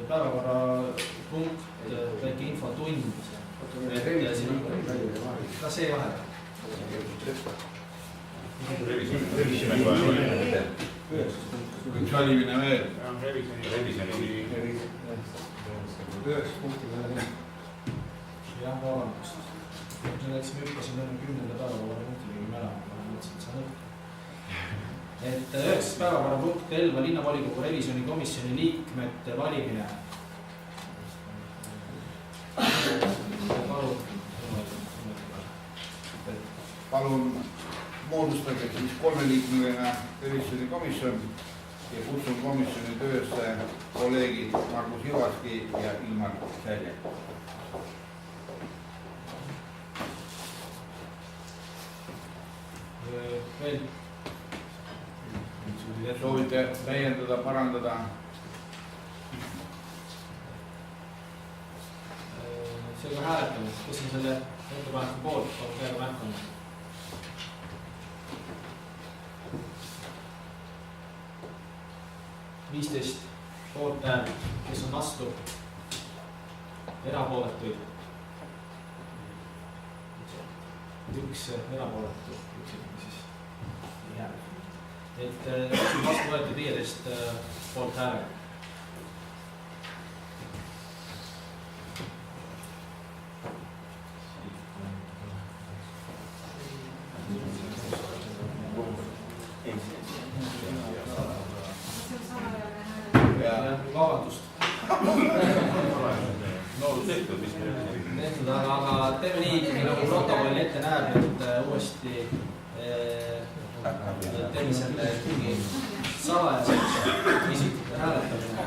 päevakorrapunkt, väike infotund. Kas see vahel? Üks valimine veel. Jah, vabandust. Selleks me hüppasime 10. päevakorrapunktile ära. Et 9. päevakorrapunkt Elva linnavolikogu revisjonikomisjoni liikmete valimine. Palun moodustage siis 3-liikmeline revisjonikomisjon ja kutsun komisjoni töösse kolleegid Margus Ivaski ja Ilmar Sälje. Veel soovite täiendada, parandada? Seega hääletame, kes on selle ettepaneku poolt, on käega märkanud. 15 poolt häält, kes on vastu, erapooletuid. Üks erapooletu, üks siis ei hääl. Et vastu võetud 15 poolt hääle. Vabandust. Aga teeme nii, nagu protokolli ette näeb, et uuesti teeme selle mingi salajaseks isikute hääletamine.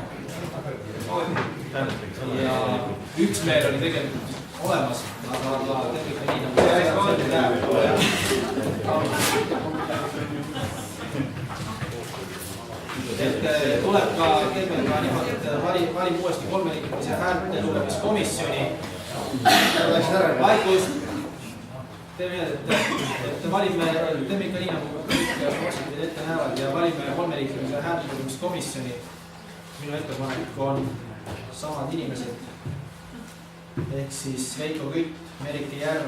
Ja üksmeel oli tegelikult olemas, aga teeme ikka nii, nagu ette näeb. Et tuleb ka, teeme ka niimoodi, et valim uuesti 3-liikmelise häälte lugemiskomisjoni. Vaikust. Teeme nii, et valime, teeme ikka nii, nagu kõik ette näevad ja valime 3-liikmelise häälte lugemiskomisjoni. Minu ettepanek on samad inimesed. Ehk siis Veiko Kütt, Merike Järv,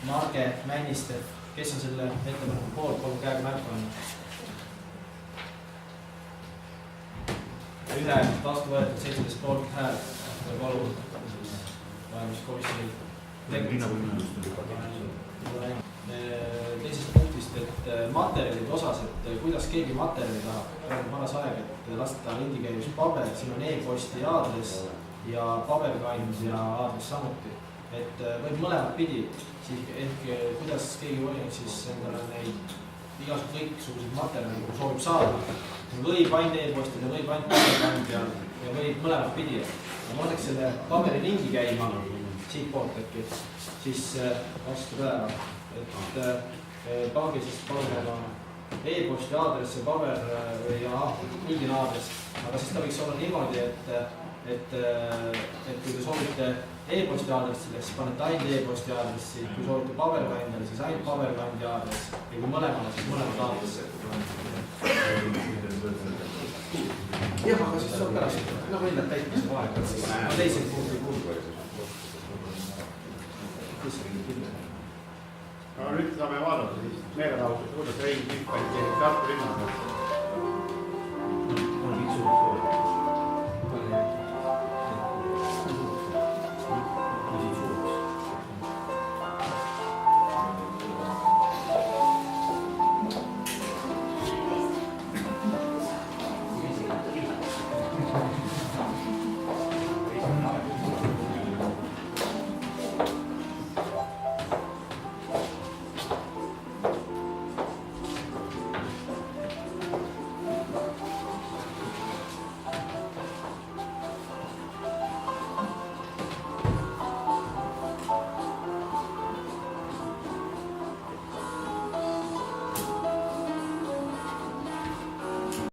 Marge Männiste. Kes on selle ettepaneku poolt, palun käega märku on? Ühe vastu võetud 17 poolt hääl ja palun valimiskomisjoni teisest punktist, et materjalide osas, et kuidas keegi materjali tahab. Praegu paras aeg, et lasta lindi käivis paber, siin on e-posti aadress ja paberkandja aadress samuti. Et võib mõlemat pidi, ehk kuidas keegi volinik siis endale neid igasugused kõiksuguseid materjali soovib saada. Võib ainult e-postile, võib ainult paberkandjal ja võib mõlemat pidi. Ma võtaks selle paberi lingi käima siit poolt äkki, siis vastu päeva. Et pange siis palun e-posti aadress ja paber ja üldine aadress. Aga siis ta võiks olla niimoodi, et kui te soovite e-posti aadressile, siis panete ainult e-posti aadressi. Kui soovite paberkandjale, siis ainult paberkandja aadress. Ja kui mõlemale, siis mõlemad aadressi. Jah, aga siis saab pärast nagu enda täitmise vaega. Ma teised punkti kuulda. Aga nüüd saame vaadata siis meelelahutust, kuidas Rein Tikk valiti Tartu linnas.